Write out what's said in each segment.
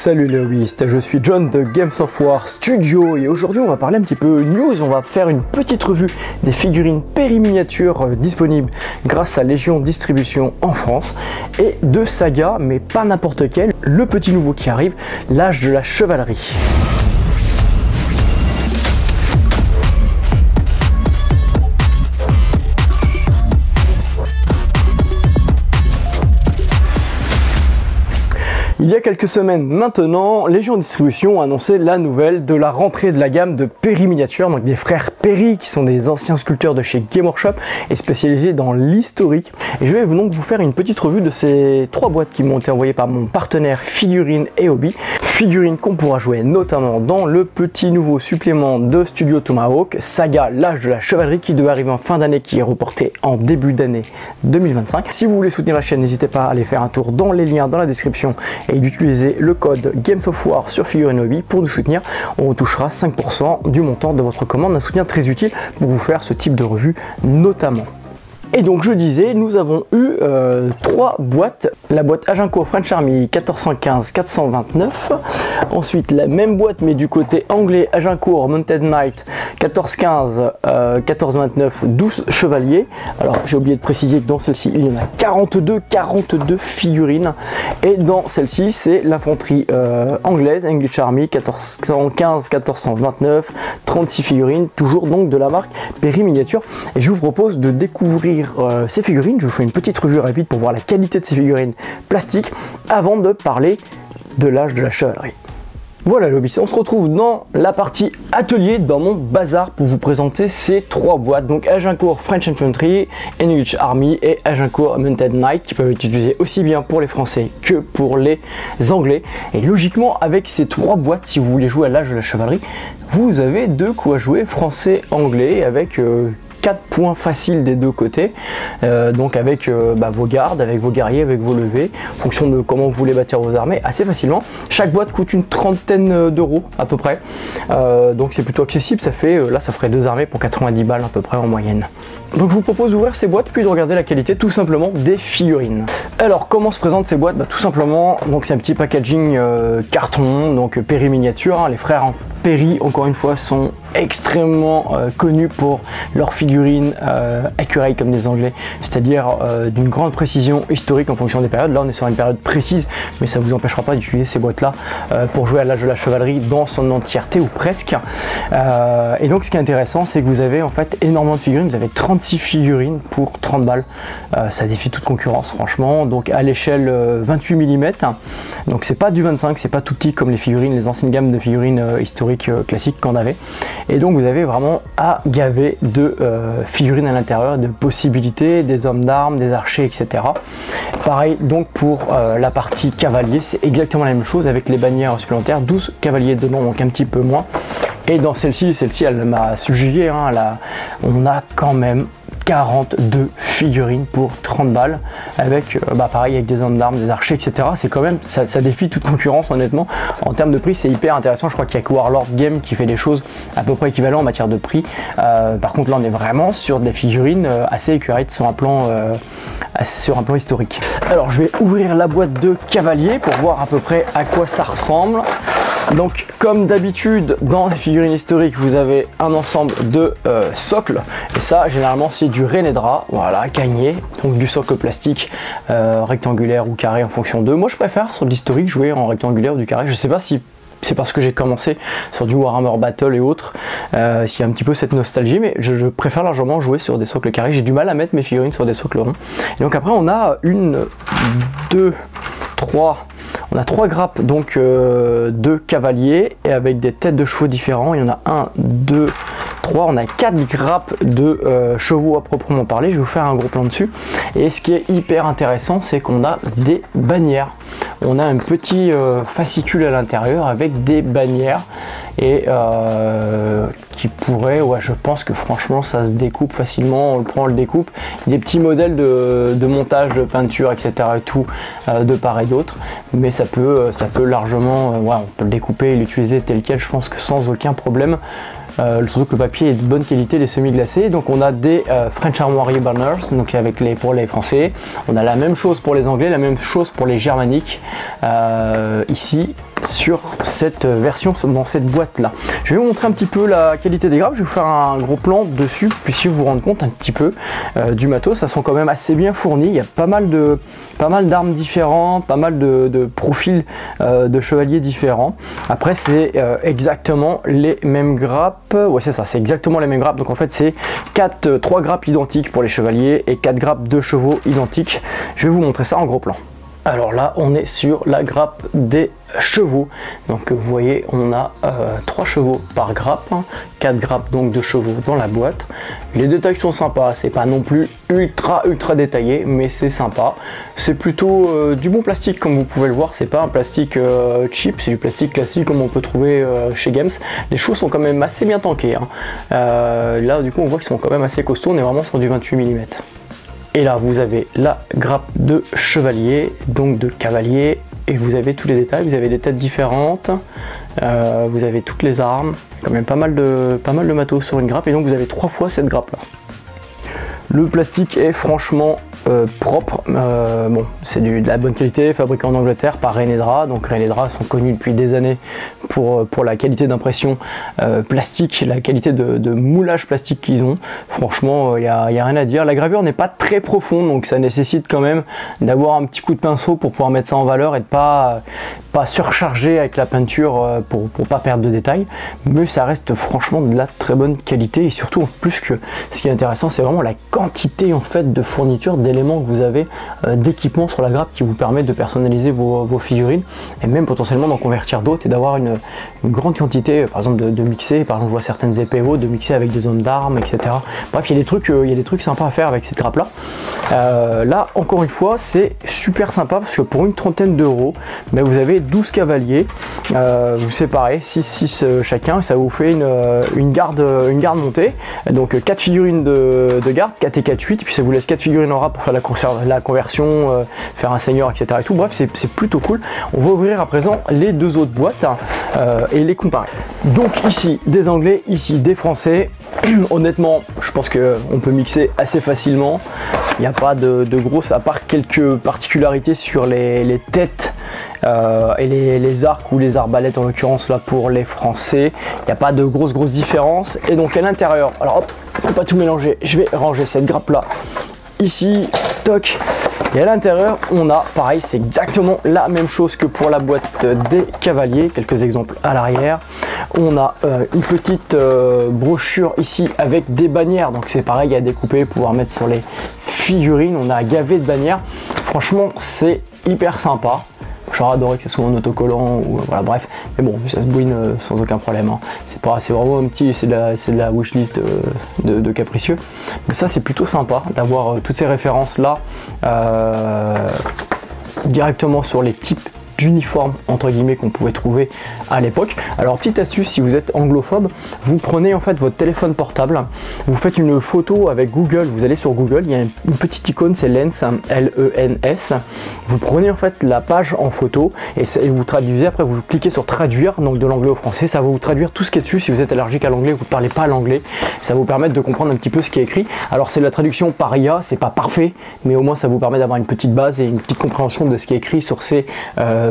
Salut les hobbyistes, je suis John de Games of War Studio et aujourd'hui on va parler un petit peu news, on va faire une petite revue des figurines périminiatures disponibles grâce à Légion Distribution en France et de saga, mais pas n'importe quel, le petit nouveau qui arrive, l'âge de la chevalerie. Il y a quelques semaines maintenant, Légion Distribution a annoncé la nouvelle de la rentrée de la gamme de périminiatures, donc des frères Perry qui sont des anciens sculpteurs de chez Game Workshop et spécialisés dans l'historique. Et je vais donc vous faire une petite revue de ces trois boîtes qui m'ont été envoyées par mon partenaire Figurines et Hobby. Figurines qu'on pourra jouer notamment dans le petit nouveau supplément de Studio Tomahawk, Saga l'âge de la chevalerie qui devait arriver en fin d'année, qui est reporté en début d'année 2025. Si vous voulez soutenir la chaîne, n'hésitez pas à aller faire un tour dans les liens dans la description et d'utiliser le code Games of War sur Figurines Hobby pour nous soutenir. On touchera 5% du montant de votre commande, un soutien très utile pour vous faire ce type de revue notamment. Et donc je disais, nous avons eu trois boîtes. La boîte Agincourt French Army 1415-429. Ensuite la même boîte mais du côté anglais, Agincourt Mounted Knight 1415-1429, 12 chevaliers. Alors j'ai oublié de préciser que dans celle-ci il y en a 42 figurines. Et dans celle-ci c'est l'infanterie anglaise, English Army 1415-1429, 36 figurines, toujours donc de la marque Perry Miniature. Et je vous propose de découvrir ces figurines. Je vous fais une petite revue rapide pour voir la qualité de ces figurines plastiques avant de parler de l'âge de la chevalerie. Voilà l'hobby, on se retrouve dans la partie atelier, dans mon bazar, pour vous présenter ces trois boîtes. Donc Agincourt French Infantry, English Army et Agincourt Mounted Knight, qui peuvent être utilisés aussi bien pour les Français que pour les Anglais. Et logiquement, avec ces trois boîtes, si vous voulez jouer à l'âge de la chevalerie, vous avez de quoi jouer français-anglais avec 4 points faciles des deux côtés, donc avec vos gardes, avec vos guerriers, avec vos levées, en fonction de comment vous voulez bâtir vos armées, assez facilement. Chaque boîte coûte une trentaine d'euros à peu près, donc c'est plutôt accessible. Ça fait, là ça ferait deux armées pour 90 balles à peu près en moyenne. Donc je vous propose d'ouvrir ces boîtes puis de regarder la qualité tout simplement des figurines. Alors comment se présentent ces boîtes? Tout simplement, donc c'est un petit packaging carton, donc Perry miniature, hein. Les frères Perry, encore une fois, sont extrêmement connus pour leurs figurines accurate comme des Anglais, c'est-à-dire d'une grande précision historique en fonction des périodes. Là on est sur une période précise, mais ça ne vous empêchera pas d'utiliser ces boîtes là pour jouer à l'âge de la chevalerie dans son entièreté ou presque. Et donc ce qui est intéressant, c'est que vous avez en fait énormément de figurines. Vous avez 36 figurines pour 30 balles, ça défie toute concurrence franchement. Donc à l'échelle 28 mm, donc c'est pas du 25, c'est pas tout petit comme les figurines, les anciennes gammes de figurines historiques classiques qu'on avait. Et donc vous avez vraiment à gaver de figurines à l'intérieur, de possibilités, des hommes d'armes, des archers, etc. Pareil donc pour la partie cavalier, c'est exactement la même chose avec les bannières supplémentaires, 12 cavaliers dedans, donc un petit peu moins. Et dans celle-ci elle m'a subjugué, hein, on a quand même 42 figurines pour 30 balles avec pareil avec des hommes d'armes, des archers, etc. C'est quand même, ça défie toute concurrence honnêtement. En termes de prix c'est hyper intéressant. Je crois qu'il y a que Warlord Game qui fait des choses à peu près équivalentes en matière de prix. Par contre là on est vraiment sur des figurines assez accurate sur un plan historique. Alors je vais ouvrir la boîte de cavalier pour voir à peu près à quoi ça ressemble. Donc comme d'habitude dans les figurines historiques vous avez un ensemble de socles, et ça généralement c'est du Renedra, voilà, gagné, donc du socle plastique rectangulaire ou carré en fonction d'eux. Moi je préfère sur l'historique jouer en rectangulaire ou du carré. Je sais pas si c'est parce que j'ai commencé sur du Warhammer Battle et autres, s'il y a un petit peu cette nostalgie, mais je préfère largement jouer sur des socles carrés. J'ai du mal à mettre mes figurines sur des socles ronds. Et donc après on a on a trois grappes donc de cavaliers et avec des têtes de chevaux différents. Il y en a 1, 2, 3, on a 4 grappes de chevaux à proprement parler. Je vais vous faire un gros plan dessus. Et ce qui est hyper intéressant, c'est qu'on a des bannières. On a un petit fascicule à l'intérieur avec des bannières et qui pourrait, ouais, je pense que franchement ça se découpe facilement, on le prend, on le découpe. Des petits modèles de montage, de peinture, etc. et tout de part et d'autre, mais ça peut largement, ouais, on peut le découper et l'utiliser tel quel, je pense que sans aucun problème. Surtout que le papier est de bonne qualité, des semi-glacés. Donc on a des French Armory Banners, donc pour les Français. On a la même chose pour les Anglais, la même chose pour les Germaniques ici. sur cette version, dans cette boîte là. Je vais vous montrer un petit peu la qualité des grappes, je vais vous faire un gros plan dessus, puissiez vous rendre compte un petit peu du matos. Ça sent quand même assez bien fourni, il y a pas mal d'armes différentes, pas mal de profils de chevaliers différents. Après c'est exactement les mêmes grappes, ouais c'est ça, c'est exactement les mêmes grappes. Donc en fait c'est 3 grappes identiques pour les chevaliers et 4 grappes de chevaux identiques. Je vais vous montrer ça en gros plan. Alors là on est sur la grappe des chevaux, donc vous voyez on a 3 chevaux par grappe, 4 grappes donc de chevaux dans la boîte. Les détails sont sympas, c'est pas non plus ultra détaillé, mais c'est sympa. C'est plutôt du bon plastique comme vous pouvez le voir, c'est pas un plastique cheap, c'est du plastique classique comme on peut trouver chez Games. Les chevaux sont quand même assez bien tankés, hein. Là du coup on voit qu'ils sont quand même assez costauds, on est vraiment sur du 28 mm. Et là vous avez la grappe de chevalier, donc de cavalier, et vous avez tous les détails, vous avez des têtes différentes, vous avez toutes les armes, quand même pas mal de matos sur une grappe, et donc vous avez 3 fois cette grappe là. Le plastique est franchement propre, bon c'est de la bonne qualité, fabriqué en Angleterre par Renedra. Donc Renedra sont connus depuis des années pour la qualité d'impression plastique, la qualité de moulage plastique qu'ils ont. Franchement il n'y a rien à dire. La gravure n'est pas très profonde, donc ça nécessite quand même d'avoir un petit coup de pinceau pour pouvoir mettre ça en valeur et de pas surcharger avec la peinture pour pas perdre de détails, mais ça reste franchement de la très bonne qualité. Et surtout en plus que ce qui est intéressant c'est vraiment la quantité en fait de fourniture, d'éléments que vous avez, d'équipement sur la grappe qui vous permet de personnaliser vos figurines et même potentiellement d'en convertir d'autres et d'avoir une grande quantité, par exemple de mixer. Par exemple je vois certaines épées hautes, de mixer avec des hommes d'armes, etc. Bref il y a des trucs sympas à faire avec cette grappe là. Là encore une fois c'est super sympa parce que pour une trentaine d'euros ben, vous avez 12 cavaliers, vous séparez 6 chacun, ça vous fait une garde montée, donc 4 figurines de garde, 4 et 4, 8, puis ça vous laisse 4 figurines en rap pour faire la conversion, faire un seigneur, etc. et tout. Bref, c'est plutôt cool. On va ouvrir à présent les 2 autres boîtes et les comparer. Donc ici des anglais, ici des français. Honnêtement, je pense qu'on peut mixer assez facilement. Il n'y a pas de grosses, à part quelques particularités sur les têtes et les arcs ou les arbalètes en l'occurrence là pour les français. Il n'y a pas de grosse différence. Et donc à l'intérieur, alors hop, on peut pas tout mélanger, je vais ranger cette grappe là ici, toc, et à l'intérieur on a pareil, c'est exactement la même chose que pour la boîte des cavaliers. Quelques exemples à l'arrière, on a une petite brochure ici avec des bannières, donc c'est pareil à découper, pouvoir mettre sur les figurines. On a gavé de bannières, franchement c'est hyper sympa. J'aurais adoré que ce soit en autocollant ou voilà, bref, mais bon ça se bouine sans aucun problème, hein. C'est vraiment un petit, c'est de la wishlist de capricieux, mais ça c'est plutôt sympa d'avoir toutes ces références là directement sur les types d'uniformes entre guillemets qu'on pouvait trouver à l'époque. Alors petite astuce, si vous êtes anglophone, vous prenez en fait votre téléphone portable, vous faites une photo avec Google, vous allez sur Google, il y a une petite icône, c'est Lens, L-E-N-S, vous prenez en fait la page en photo et vous traduisez, après vous cliquez sur traduire, donc de l'anglais au français, ça va vous traduire tout ce qui est dessus. Si vous êtes allergique à l'anglais, vous ne parlez pas l'anglais, ça va vous permettre de comprendre un petit peu ce qui est écrit. Alors c'est la traduction par IA, c'est pas parfait, mais au moins ça vous permet d'avoir une petite base et une petite compréhension de ce qui est écrit sur ces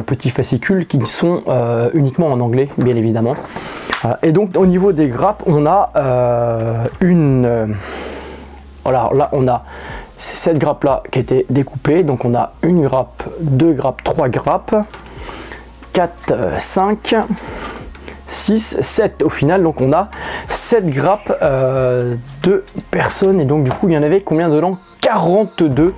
petits fascicules qui sont uniquement en anglais bien évidemment. Et donc au niveau des grappes on a voilà, là on a cette grappe là qui a été découpée, donc on a une grappe, 2 grappes, 3 grappes, 4, 5, 6, 7 au final, donc on a 7 grappes de personnes et donc du coup il y en avait combien dedans? 42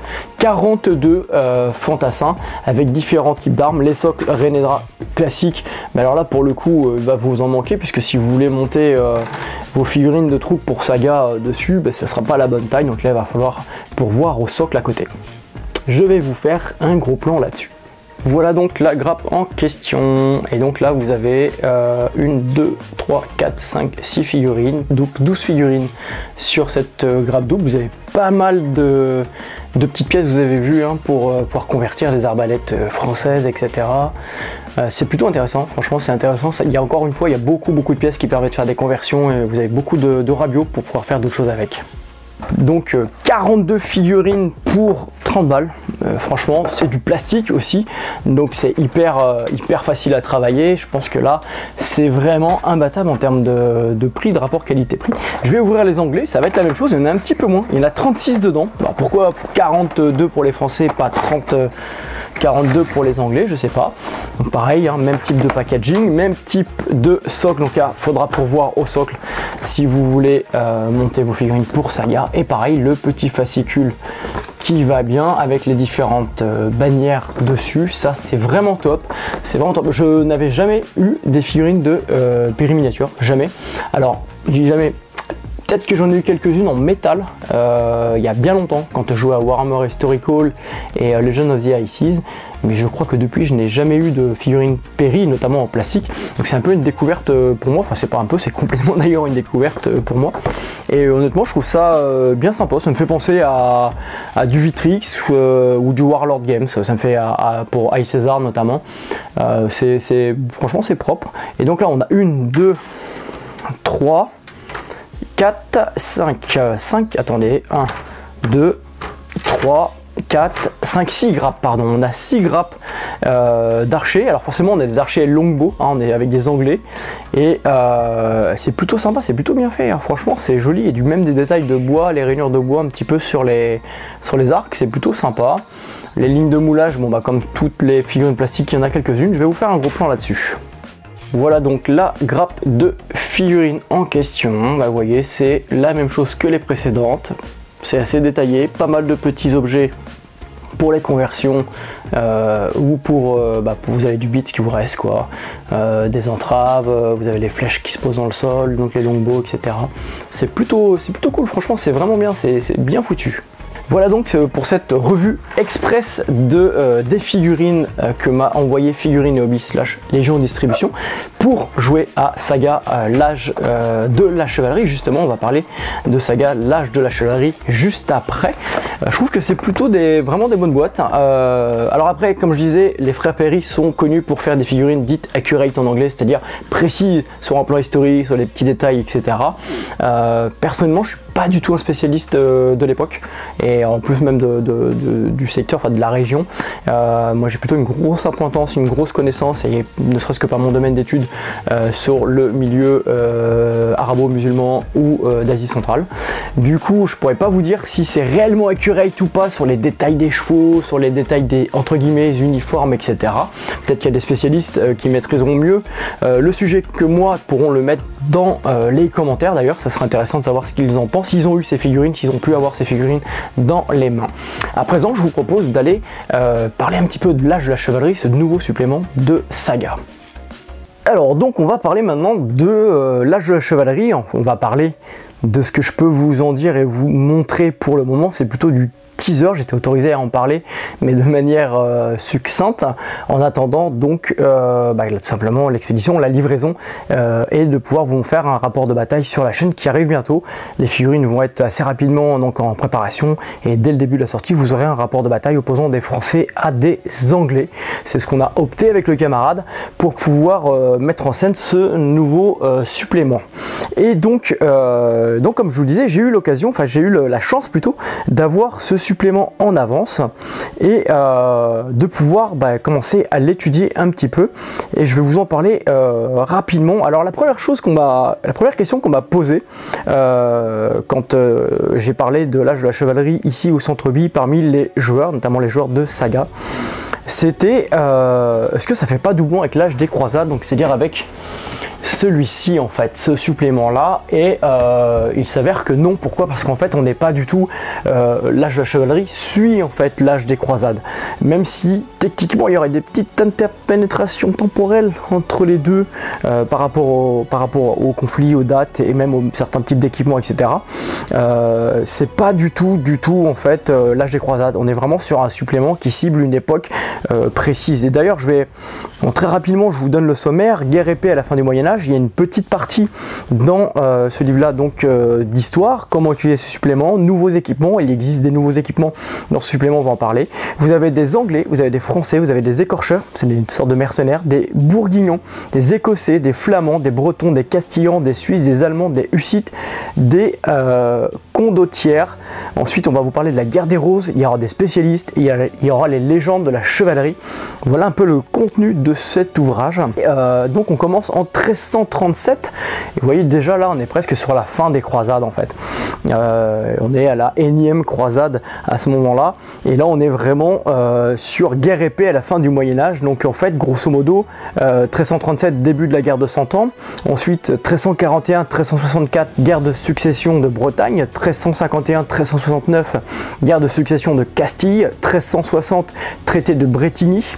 fantassins avec différents types d'armes. Les socles Renedra classiques, mais alors là pour le coup va vous en manquer, puisque si vous voulez monter vos figurines de troupes pour saga dessus, ça sera pas la bonne taille, donc là il va falloir pourvoir au socle à côté. Je vais vous faire un gros plan là-dessus. Voilà donc la grappe en question, et donc là vous avez 1, 2, 3, 4, 5, 6 figurines, donc 12 figurines sur cette grappe double. Vous avez pas mal de petites pièces, vous avez vu, hein, pour pouvoir convertir des arbalètes françaises, etc. C'est plutôt intéressant, franchement c'est intéressant. Il y a encore une fois, il y a beaucoup de pièces qui permettent de faire des conversions, et vous avez beaucoup de radios pour pouvoir faire d'autres choses avec. Donc 42 figurines pour 30 balles. Franchement, c'est du plastique aussi, donc c'est hyper facile à travailler. Je pense que là, c'est vraiment imbattable en termes de prix, de rapport qualité-prix. Je vais ouvrir les onglets, ça va être la même chose, il y en a un petit peu moins. Il y en a 36 dedans. Alors pourquoi 42 pour les Français, pas 42 pour les Anglais, je sais pas. Donc pareil, hein, même type de packaging, même type de socle. Donc là, faudra pourvoir au socle si vous voulez monter vos figurines pour Saga. Et pareil, le petit fascicule qui va bien avec les différentes bannières dessus. Ça, c'est vraiment top. C'est vraiment top. Je n'avais jamais eu des figurines de Perry Miniature, jamais. Alors, je dis jamais. Peut-être que j'en ai eu quelques-unes en métal il y a bien longtemps, quand je jouais à Warhammer Historical et Legend of the Ices, mais je crois que depuis je n'ai jamais eu de figurines Perry, notamment en plastique, donc c'est un peu une découverte pour moi, enfin c'est pas un peu, c'est complètement d'ailleurs une découverte pour moi, et honnêtement je trouve ça bien sympa, ça me fait penser à du Vitrix ou du Warlord Games, ça me fait pour High Caesar notamment, franchement c'est propre, et donc là on a 1, 2, 3, 4, 5, attendez, 1, 2, 3, 4, 5, 6 grappes, pardon, on a 6 grappes d'archers. Alors forcément on a des archers longbow, hein, on est avec des anglais, et c'est plutôt sympa, c'est plutôt bien fait, hein. Franchement c'est joli, et même des détails de bois, les rainures de bois un petit peu sur les arcs, c'est plutôt sympa. Les lignes de moulage, bon bah comme toutes les figurines plastiques, il y en a quelques-unes, je vais vous faire un gros plan là-dessus. Voilà donc la grappe de figurines en question, bah, vous voyez c'est la même chose que les précédentes, c'est assez détaillé, pas mal de petits objets pour les conversions ou pour vous avez du bits qui vous reste quoi, des entraves, vous avez les flèches qui se posent dans le sol, donc les longbows etc. C'est plutôt cool, franchement c'est vraiment bien, c'est bien foutu. Voilà donc pour cette revue express des figurines que m'a envoyé Figurines et Hobby / Légion Distribution pour jouer à Saga l'âge de la chevalerie. Justement on va parler de Saga l'âge de la chevalerie juste après. Je trouve que c'est plutôt vraiment des bonnes boîtes. Alors après comme je disais, les frères Perry sont connus pour faire des figurines dites accurate en anglais, c'est-à-dire précises sur un plan historique, sur les petits détails etc. Personnellement je suis pas du tout un spécialiste de l'époque, et en plus même du secteur, enfin de la région. Moi j'ai plutôt une grosse appointance, une grosse connaissance, et ne serait-ce que par mon domaine d'études sur le milieu arabo-musulman ou d'Asie centrale. Du coup je pourrais pas vous dire si c'est réellement accurate ou pas sur les détails des chevaux, sur les détails des entre guillemets uniformes etc. Peut-être qu'il y a des spécialistes qui maîtriseront mieux le sujet que moi, pourront le mettre dans les commentaires. D'ailleurs ça serait intéressant de savoir ce qu'ils en pensent, s'ils ont eu ces figurines, s'ils ont pu avoir ces figurines dans les mains. À présent je vous propose d'aller parler un petit peu de l'âge de la chevalerie, ce nouveau supplément de Saga. Alors donc on va parler maintenant de l'âge de la chevalerie, on va parler de ce que je peux vous en dire et vous montrer pour le moment, c'est plutôt du teaser, j'étais autorisé à en parler mais de manière succincte, en attendant donc tout simplement l'expédition, la livraison et de pouvoir vous faire un rapport de bataille sur la chaîne qui arrive bientôt. Les figurines vont être assez rapidement donc en préparation, et dès le début de la sortie vous aurez un rapport de bataille opposant des Français à des Anglais. C'est ce qu'on a opté avec le camarade pour pouvoir mettre en scène ce nouveau supplément. Et donc comme je vous le disais, j'ai eu l'occasion, enfin j'ai eu la chance plutôt d'avoir ce supplément en avance et de pouvoir commencer à l'étudier un petit peu, et je vais vous en parler rapidement. Alors la première question qu'on m'a posée quand j'ai parlé de l'âge de la chevalerie ici au Centre Bille parmi les joueurs, notamment les joueurs de Saga, c'était est-ce que ça fait pas doublon avec l'âge des croisades, donc c'est-à-dire avec celui-ci en fait, ce supplément là, et il s'avère que non. Pourquoi? Parce qu'en fait on n'est pas du tout, l'âge de la chevalerie suit en fait l'âge des croisades, même si techniquement il y aurait des petites interpénétrations temporelles entre les deux par rapport au conflit, aux dates et même aux certains types d'équipements etc. C'est pas du tout en fait l'âge des croisades, on est vraiment sur un supplément qui cible une époque précise. Et d'ailleurs très rapidement je vous donne le sommaire. Guerre épée à la fin du Moyen-Âge, Moyen-Âge. Il y a une petite partie dans ce livre-là donc d'histoire, comment utiliser ce supplément, nouveaux équipements. Il existe des nouveaux équipements dans ce supplément, on va en parler. Vous avez des Anglais, vous avez des Français, vous avez des écorcheurs, c'est une sorte de mercenaires, des Bourguignons, des Écossais, des Flamands, des Bretons, des Castillans, des Suisses, des Allemands, des Hussites, des Condottières. Ensuite, on va vous parler de la guerre des Roses. Il y aura des spécialistes, il y aura les légendes de la chevalerie. Voilà un peu le contenu de cet ouvrage. Donc on commence en 1337. Et vous voyez déjà là, on est presque sur la fin des croisades en fait. On est à la énième croisade à ce moment-là. Et là, on est vraiment sur guerre épée à la fin du Moyen-Âge. Donc en fait, grosso modo, 1337, début de la guerre de 100 ans. Ensuite, 1341-1364, guerre de succession de Bretagne. 1351-1369, guerre de succession de Castille. 1360, traité de Bretigny.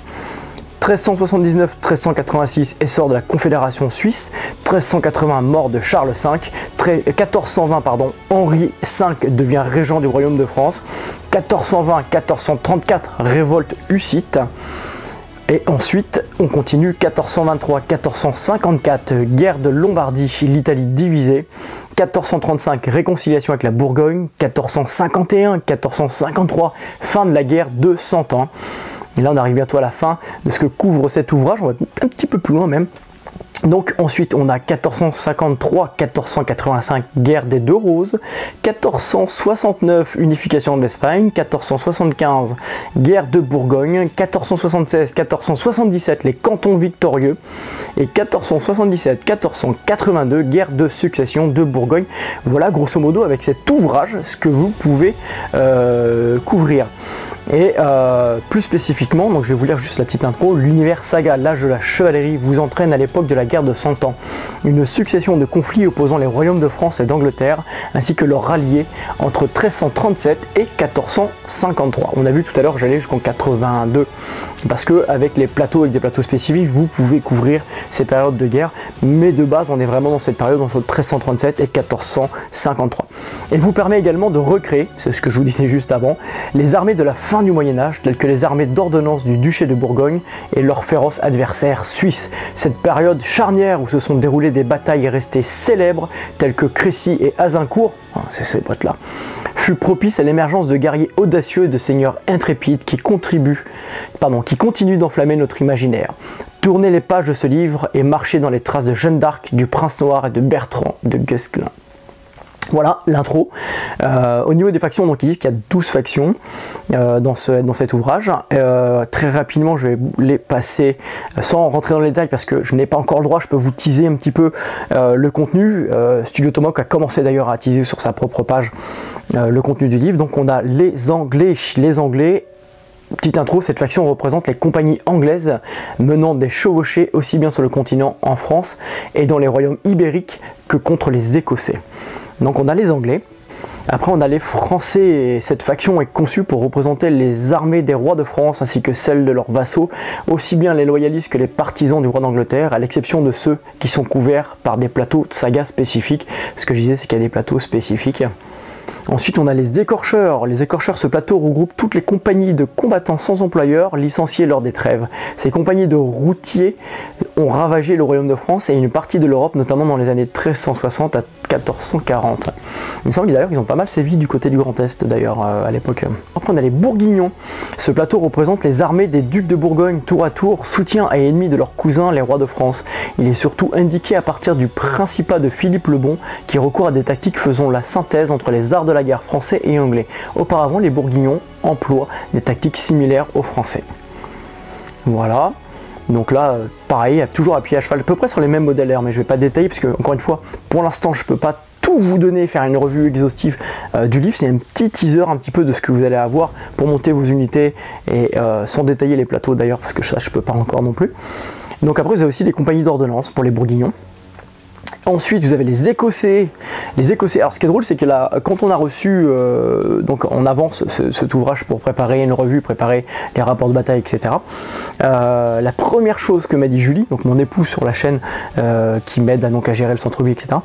1379-1386, essor de la Confédération suisse. 1380, mort de Charles V. 1420, pardon, Henri V devient régent du Royaume de France. 1420-1434, révolte hussite. Et ensuite, on continue, 1423-1454, guerre de Lombardie, l'Italie divisée. 1435, réconciliation avec la Bourgogne. 1451-1453, fin de la guerre de 100 ans. Et là, on arrive bientôt à la fin de ce que couvre cet ouvrage. On va un petit peu plus loin même. Donc ensuite on a 1453-1485, guerre des deux roses, 1469, unification de l'Espagne, 1475, guerre de Bourgogne, 1476-1477, les cantons victorieux, et 1477-1482, guerre de succession de Bourgogne. Voilà grosso modo avec cet ouvrage ce que vous pouvez couvrir. Et plus spécifiquement, donc je vais vous lire juste la petite intro, l'univers saga, l'âge de la chevalerie, vous entraîne à l'époque de la guerre de 100 ans, une succession de conflits opposant les royaumes de France et d'Angleterre, ainsi que leurs alliés entre 1337 et 1453. On a vu tout à l'heure, j'allais jusqu'en 82, parce que avec des plateaux spécifiques, vous pouvez couvrir ces périodes de guerre, mais de base, on est vraiment dans cette période entre 1337 et 1453. Elle vous permet également de recréer, c'est ce que je vous disais juste avant, les armées de la fin du Moyen-Âge, telles que les armées d'ordonnance du duché de Bourgogne et leurs féroces adversaires suisses. Cette période charnière où se sont déroulées des batailles restées célèbres, telles que Crécy et Azincourt, c'est ces boîtes-là, fut propice à l'émergence de guerriers audacieux et de seigneurs intrépides qui continuent d'enflammer notre imaginaire. Tournez les pages de ce livre et marchez dans les traces de Jeanne d'Arc, du Prince Noir et de Bertrand de Guesclin. Voilà l'intro. Au niveau des factions, donc ils disent qu'il y a 12 factions dans cet ouvrage. Très rapidement, je vais les passer sans rentrer dans les détails parce que je n'ai pas encore le droit. Je peux vous teaser un petit peu le contenu. Studio Tomahawk a commencé d'ailleurs à teaser sur sa propre page le contenu du livre. Donc on a les Anglais. Petite intro, cette faction représente les compagnies anglaises menant des chevauchées aussi bien sur le continent en France et dans les royaumes ibériques que contre les Écossais. Donc on a les Anglais, après on a les Français, et cette faction est conçue pour représenter les armées des rois de France ainsi que celles de leurs vassaux, aussi bien les loyalistes que les partisans du roi d'Angleterre, à l'exception de ceux qui sont couverts par des plateaux de saga spécifiques. Ce que je disais, c'est qu'il y a des plateaux spécifiques. Ensuite, on a les écorcheurs. Les écorcheurs, ce plateau regroupe toutes les compagnies de combattants sans employeur licenciés lors des trêves. Ces compagnies de routiers ont ravagé le royaume de France et une partie de l'Europe, notamment dans les années 1360 à 1440. Il me semble d'ailleurs qu'ils ont pas mal sévi du côté du Grand Est d'ailleurs à l'époque. Après, on a les Bourguignons. Ce plateau représente les armées des ducs de Bourgogne tour à tour, soutien et ennemis de leurs cousins les rois de France. Il est surtout indiqué à partir du principat de Philippe le Bon qui recourt à des tactiques faisant la synthèse entre les arts de la guerre français et anglais. Auparavant, les Bourguignons emploient des tactiques similaires aux Français. Voilà. Donc là, pareil, toujours appuyé à cheval, à peu près sur les mêmes modèles, mais je ne vais pas détailler parce que, encore une fois, pour l'instant, je ne peux pas tout vous donner, faire une revue exhaustive du livre. C'est un petit teaser un petit peu de ce que vous allez avoir pour monter vos unités et sans détailler les plateaux d'ailleurs, parce que ça, je ne peux pas encore non plus. Donc après, vous avez aussi des compagnies d'ordonnance pour les Bourguignons. Ensuite, vous avez les Écossais. Les Écossais. Alors, ce qui est drôle, c'est que là, quand on a reçu donc en avance cet ouvrage pour préparer une revue, préparer les rapports de bataille, etc. La première chose que m'a dit Julie, donc mon épouse sur la chaîne, qui m'aide donc à gérer le centre-ville, etc.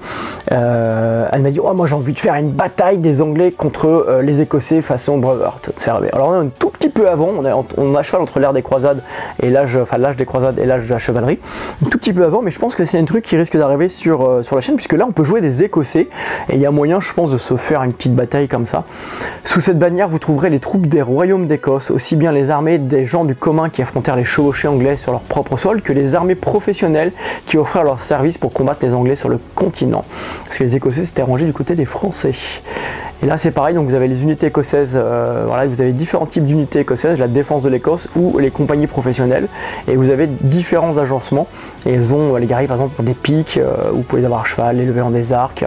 Elle m'a dit, oh, moi j'ai envie de faire une bataille des Anglais contre les Écossais façon Braveheart. Alors, on est un tout petit peu avant. On est à cheval entre l'ère des croisades et l'âge des croisades et l'âge de la chevalerie. Un tout petit peu avant, mais je pense que c'est un truc qui risque d'arriver sur la chaîne, puisque là on peut jouer des Écossais et il y a moyen, je pense, de se faire une petite bataille comme ça. Sous cette bannière, vous trouverez les troupes des royaumes d'Écosse, aussi bien les armées des gens du commun qui affrontèrent les chevauchés anglais sur leur propre sol, que les armées professionnelles qui offrirent leur service pour combattre les Anglais sur le continent. Parce que les Écossais s'étaient rangés du côté des Français. Et là c'est pareil, donc vous avez les unités écossaises, voilà, vous avez différents types d'unités écossaises, la défense de l'Écosse ou les compagnies professionnelles, et vous avez différents agencements, et elles ont, les guerriers par exemple pour des piques, vous pouvez les avoir à cheval, les lever en des arcs.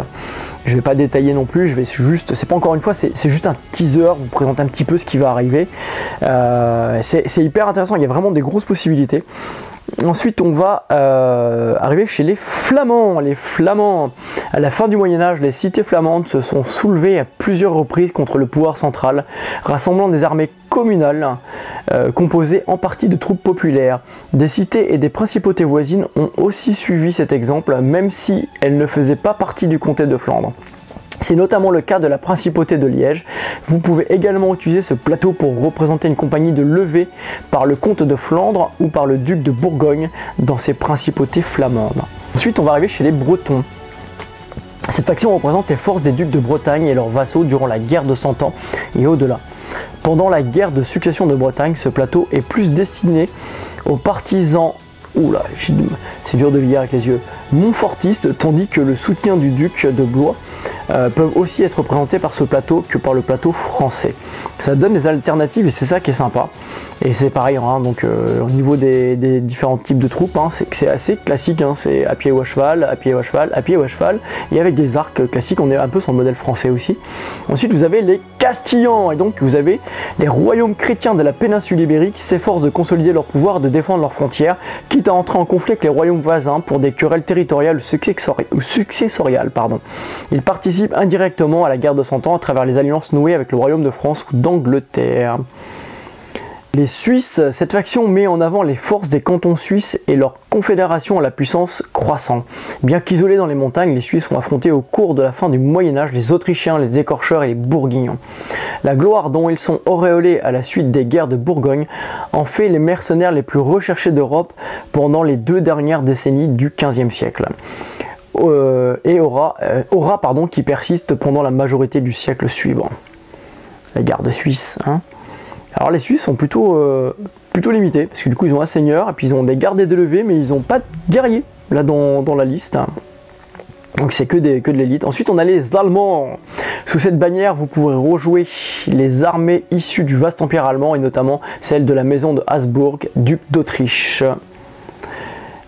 Je ne vais pas détailler non plus, je vais juste, c'est pas encore une fois, c'est juste un teaser, vous présente un petit peu ce qui va arriver. C'est hyper intéressant, il y a vraiment des grosses possibilités. Ensuite, on va arriver chez les Flamands. Les Flamands, à la fin du Moyen-Âge, les cités flamandes se sont soulevées à plusieurs reprises contre le pouvoir central, rassemblant des armées communales composées en partie de troupes populaires. Des cités et des principautés voisines ont aussi suivi cet exemple, même si elles ne faisaient pas partie du comté de Flandre. C'est notamment le cas de la principauté de Liège. Vous pouvez également utiliser ce plateau pour représenter une compagnie de levée par le comte de Flandre ou par le duc de Bourgogne dans ces principautés flamandes. Ensuite, on va arriver chez les Bretons. Cette faction représente les forces des ducs de Bretagne et leurs vassaux durant la guerre de 100 ans et au-delà. Pendant la guerre de succession de Bretagne, ce plateau est plus destiné aux partisans, oula, c'est dur de lire avec les yeux, montfortistes, tandis que le soutien du duc de Blois peuvent aussi être représentés par ce plateau que par le plateau français. Ça donne des alternatives et c'est ça qui est sympa. Et c'est pareil, hein, donc au niveau des différents types de troupes, hein, c'est assez classique, hein, c'est à pied ou à cheval, à pied ou à cheval, à pied ou à cheval, et avec des arcs classiques, on est un peu sur le modèle français aussi. Ensuite, vous avez les Castillans, et donc vous avez les royaumes chrétiens de la péninsule ibérique qui s'efforcent de consolider leur pouvoir, de défendre leurs frontières, quitte à entrer en conflit avec les royaumes voisins pour des querelles territoriales ou successoriales. Ils participent indirectement à la guerre de 100 ans à travers les alliances nouées avec le royaume de France ou d'Angleterre. Les Suisses, cette faction met en avant les forces des cantons suisses et leur confédération à la puissance croissante. Bien qu'isolés dans les montagnes, les Suisses ont affronté au cours de la fin du Moyen-Âge les Autrichiens, les Écorcheurs et les Bourguignons. La gloire dont ils sont auréolés à la suite des guerres de Bourgogne en fait les mercenaires les plus recherchés d'Europe pendant les 2 dernières décennies du XVe siècle. Et aura qui persiste pendant la majorité du siècle suivant. La garde suisse, hein. Alors les Suisses sont plutôt limités, parce que du coup ils ont un seigneur, et puis ils ont des gardes et des levées, mais ils n'ont pas de guerriers là dans la liste. Donc c'est que de l'élite. Ensuite on a les Allemands. Sous cette bannière vous pourrez rejouer les armées issues du vaste empire allemand, et notamment celle de la maison de Habsbourg, duc d'Autriche.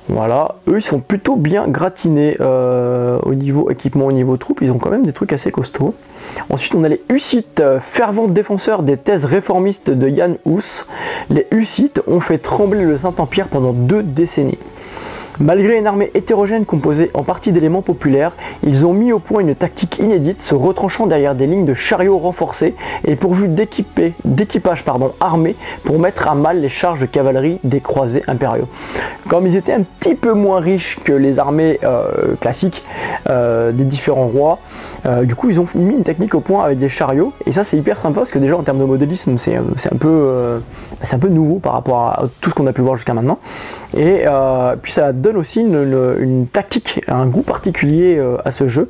Voilà, eux ils sont plutôt bien gratinés au niveau équipement, au niveau troupes, ils ont quand même des trucs assez costauds. Ensuite on a les Hussites, fervents défenseurs des thèses réformistes de Jan Hus. Les Hussites ont fait trembler le Saint-Empire pendant 2 décennies. Malgré une armée hétérogène composée en partie d'éléments populaires, ils ont mis au point une tactique inédite, se retranchant derrière des lignes de chariots renforcés et pourvus d'équipages armés pour mettre à mal les charges de cavalerie des croisés impériaux. Comme ils étaient un petit peu moins riches que les armées classiques des différents rois, du coup ils ont mis une technique au point avec des chariots, et ça c'est hyper sympa parce que déjà en termes de modélisme c'est un peu nouveau par rapport à tout ce qu'on a pu voir jusqu'à maintenant, et puis ça donne aussi une tactique, un goût particulier à ce jeu,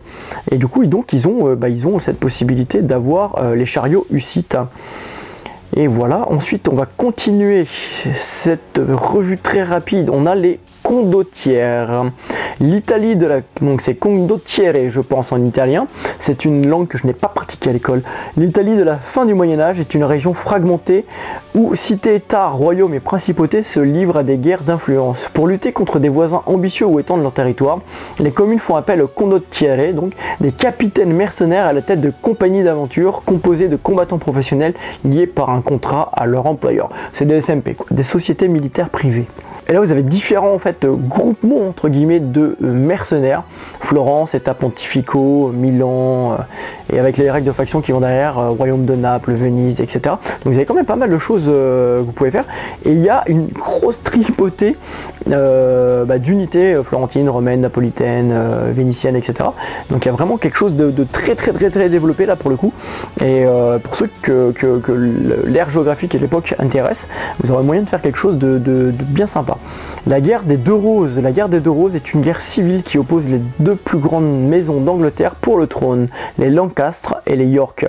et du coup ils ont cette possibilité d'avoir les chariots hussites. Et voilà, ensuite on va continuer cette revue très rapide. On a les condottières. L'Italie donc c'est condottiere je pense en italien, c'est une langue que je n'ai pas pratiquée à l'école. L'Italie de la fin du Moyen-Âge est une région fragmentée où cités-États, royaumes et principautés se livrent à des guerres d'influence. Pour lutter contre des voisins ambitieux ou étendre leur territoire, les communes font appel aux condottiere, donc des capitaines mercenaires à la tête de compagnies d'aventure composées de combattants professionnels liés par un contrat à leur employeur. C'est des SMP, quoi, des sociétés militaires privées. Et là vous avez différents en fait groupements entre guillemets de mercenaires, Florence, État Pontifico, Milan, et avec les règles de faction qui vont derrière, Royaume de Naples, Venise, etc. Donc vous avez quand même pas mal de choses que vous pouvez faire, et il y a une grosse tripotée d'unités florentines, romaines, napolitaines, vénitiennes, etc. Donc il y a vraiment quelque chose de très développé là pour le coup, et pour ceux que l'ère géographique et l'époque intéresse, vous aurez moyen de faire quelque chose de bien sympa. La guerre des Deux Roses. La guerre des Deux Roses est une guerre civile qui oppose les deux plus grandes maisons d'Angleterre pour le trône, les Lancaster et les York.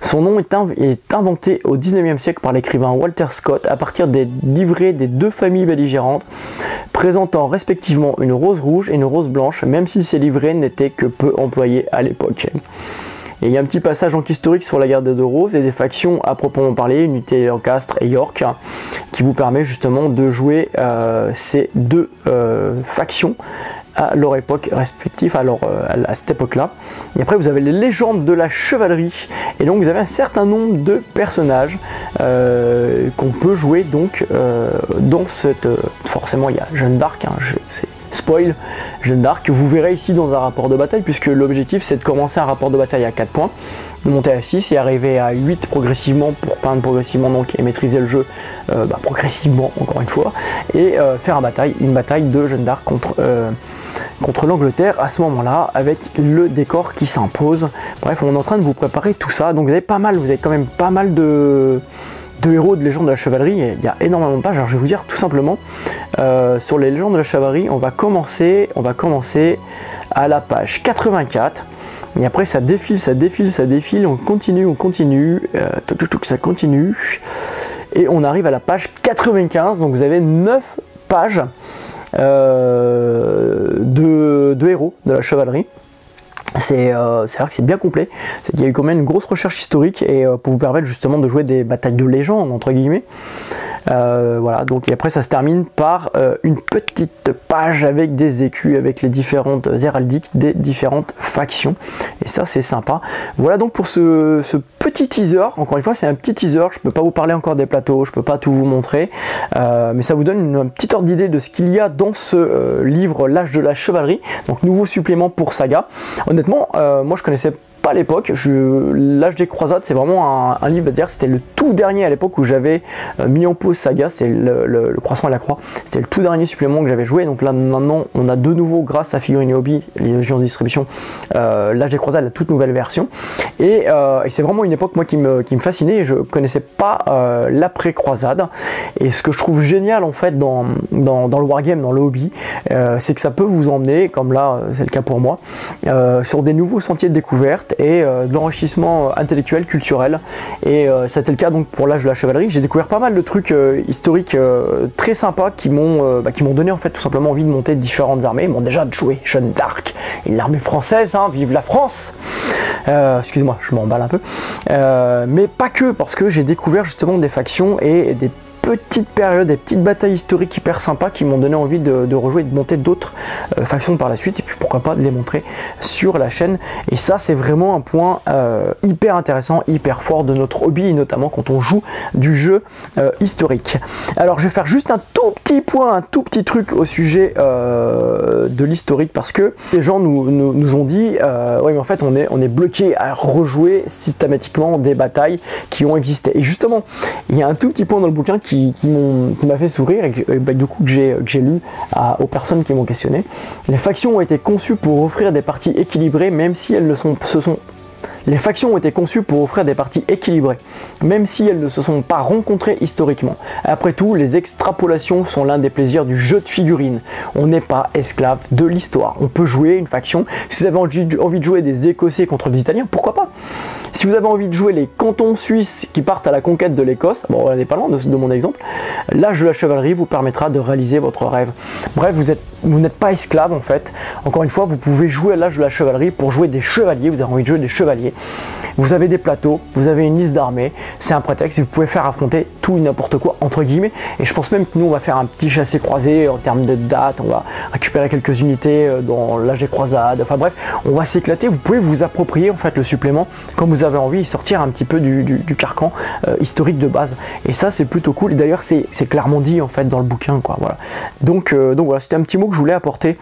Son nom est inventé au 19e siècle par l'écrivain Walter Scott à partir des livrets des deux familles belligérantes, présentant respectivement une rose rouge et une rose blanche, même si ces livrets n'étaient que peu employés à l'époque. Et il y a un petit passage en historique sur la guerre des Deux Roses et des factions à proprement parler, unité Lancaster et York, qui vous permet justement de jouer ces deux factions à leur époque respective, à cette époque-là. Et après vous avez les légendes de la chevalerie, et donc vous avez un certain nombre de personnages qu'on peut jouer donc dans cette... forcément il y a Jeanne d'Arc, hein, c'est spoil, Jeanne d'Arc, que vous verrez ici dans un rapport de bataille, puisque l'objectif c'est de commencer un rapport de bataille à 4 points, de monter à 6 et arriver à 8 progressivement pour peindre progressivement donc, et maîtriser le jeu progressivement encore une fois, et faire une bataille de Jeanne d'Arc contre l'Angleterre à ce moment-là, avec le décor qui s'impose. Bref, on est en train de vous préparer tout ça, donc vous avez quand même pas mal de héros de légendes de la chevalerie, et il y a énormément de pages. Alors je vais vous dire tout simplement, sur les légendes de la chevalerie, on va commencer à la page 84, et après ça défile, on continue, ça continue, et on arrive à la page 95, donc vous avez 9 pages de héros de la chevalerie. C'est vrai que c'est bien complet, il y a eu quand même une grosse recherche historique, et pour vous permettre justement de jouer des batailles de légende entre guillemets. Voilà, donc et après ça se termine par une petite page avec des écus, avec les différentes héraldiques des différentes factions, et ça c'est sympa. Voilà donc pour ce petit teaser. Encore une fois c'est un petit teaser, je peux pas vous parler encore des plateaux, je peux pas tout vous montrer, mais ça vous donne un petit ordre d'idée de ce qu'il y a dans ce livre L'Âge de la chevalerie, donc nouveau supplément pour Saga. Honnêtement moi je connaissais pas à l'époque, L'Âge des croisades c'est vraiment un livre, dire c'était le tout dernier à l'époque où j'avais mis en pause Saga, c'est le Croissant et la Croix, c'était le tout dernier supplément que j'avais joué. Donc là maintenant on a de nouveau, grâce à Figurines et Hobby, les gens de distribution, L'Âge des croisades, la toute nouvelle version, et c'est vraiment une époque moi qui me fascinait, et je connaissais pas l'après croisade, et ce que je trouve génial en fait dans le wargame, dans le hobby, c'est que ça peut vous emmener, comme là c'est le cas pour moi, sur des nouveaux sentiers de découverte et de l'enrichissement intellectuel, culturel, et c'était le cas donc pour L'Âge de la chevalerie. J'ai découvert pas mal de trucs historiques très sympas qui m'ont donné en fait tout simplement envie de monter différentes armées. Bon, déjà de jouer Jeanne d'Arc et l'armée française, hein, vive la France. Excusez-moi, je m'emballe un peu, mais pas que, parce que j'ai découvert justement des factions et des petites périodes, des petites batailles historiques hyper sympas qui m'ont donné envie de rejouer et de monter d'autres factions par la suite, et puis pourquoi pas de les montrer sur la chaîne. Et ça c'est vraiment un point hyper intéressant, hyper fort de notre hobby, notamment quand on joue du jeu historique. Alors je vais faire juste un tout petit point, un tout petit truc au sujet de l'historique, parce que les gens nous ont dit oui mais en fait on est bloqué à rejouer systématiquement des batailles qui ont existé. Et justement il y a un tout petit point dans le bouquin qui m'a fait sourire, et du coup que j'ai lu aux personnes qui m'ont questionné. Les factions ont été conçues pour offrir des parties équilibrées, même si elles ne Les factions ont été conçues pour offrir des parties équilibrées, même si elles ne se sont pas rencontrées historiquement. Après tout, les extrapolations sont l'un des plaisirs du jeu de figurines. On n'est pas esclave de l'histoire. On peut jouer une faction. Si vous avez envie de jouer des Écossais contre des Italiens, pourquoi pas? Si vous avez envie de jouer les cantons suisses qui partent à la conquête de l'Écosse, bon, on n'est pas loin de mon exemple, l'Âge de la chevalerie vous permettra de réaliser votre rêve. Bref, vous n'êtes pas esclave en fait. Encore une fois, vous pouvez jouer à l'Âge de la chevalerie pour jouer des chevaliers. Vous avez envie de jouer des chevaliers. Vous avez des plateaux, vous avez une liste d'armées, c'est un prétexte, vous pouvez faire affronter tout et n'importe quoi entre guillemets. Et je pense même que nous on va faire un petit chassé-croisé en termes de date, on va récupérer quelques unités dans l'Âge des croisades, enfin bref, on va s'éclater. Vous pouvez vous approprier en fait le supplément comme vous avez envie de sortir un petit peu du carcan historique de base. Et ça, c'est plutôt cool. Et d'ailleurs, c'est clairement dit en fait dans le bouquin, quoi. Voilà. Donc voilà, c'était un petit mot que je voulais apporter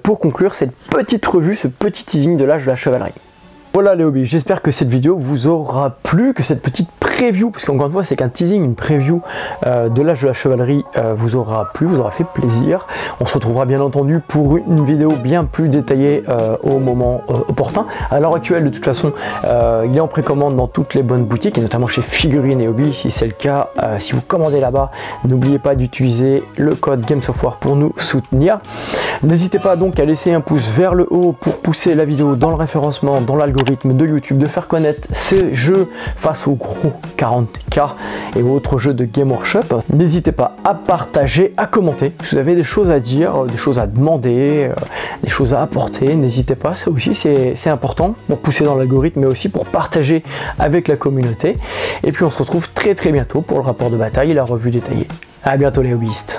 pour conclure cette petite revue, ce petit teasing de l'âge de la chevalerie. Voilà les hobbies, j'espère que cette vidéo vous aura plu, que cette petite preview, parce qu'encore une fois c'est qu'un teasing, une preview de l'âge de la chevalerie vous aura plu, vous aura fait plaisir. On se retrouvera bien entendu pour une vidéo bien plus détaillée au moment opportun. À l'heure actuelle de toute façon il est en précommande dans toutes les bonnes boutiques et notamment chez Figurines et Hobby. Si c'est le cas, si vous commandez là-bas, n'oubliez pas d'utiliser le code GamesOfWar pour nous soutenir. N'hésitez pas donc à laisser un pouce vers le haut pour pousser la vidéo dans le référencement, dans l'algorithme de YouTube, de faire connaître ces jeux face aux gros 40K et autres jeux de Game Workshop. N'hésitez pas à partager, à commenter. Si vous avez des choses à dire, des choses à demander, des choses à apporter, n'hésitez pas. Ça aussi c'est important pour pousser dans l'algorithme, mais aussi pour partager avec la communauté. Et puis on se retrouve très bientôt pour le rapport de bataille et la revue détaillée. À bientôt les hobbyistes.